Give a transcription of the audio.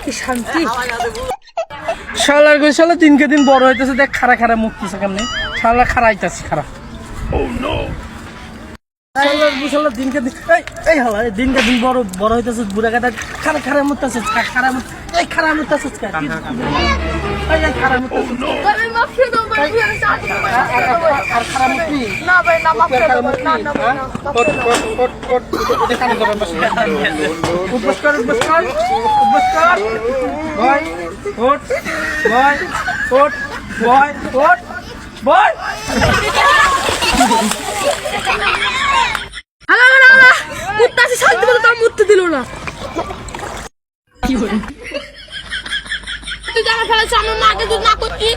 কি শান্তি। শালার গো শালা দিনকে দিন বড় হইতেছে, দেখ খারা খারা মুখতেছে কেমনে, শালা খারাইতেছে খারাপ। শালার দিনকে দিন এই হালা দিনকে দিন বড় বড় হইতেছে, বুড়া কাটা খারা খারা মুখতেছে, খারা এই খারা মুখতেছে আর খারা মুখতেছে আর খারা মুখি না ভাই না মাফ করে দাও না না উপস কর বয় ওঠ বয় ওঠ বয় ওঠ বয়। মুত্তাছি শান্তি মতো তার মুত্তে দিল না। কি হলো তুই জানা ফেলেছ আমার মাকে দুধ না করতি।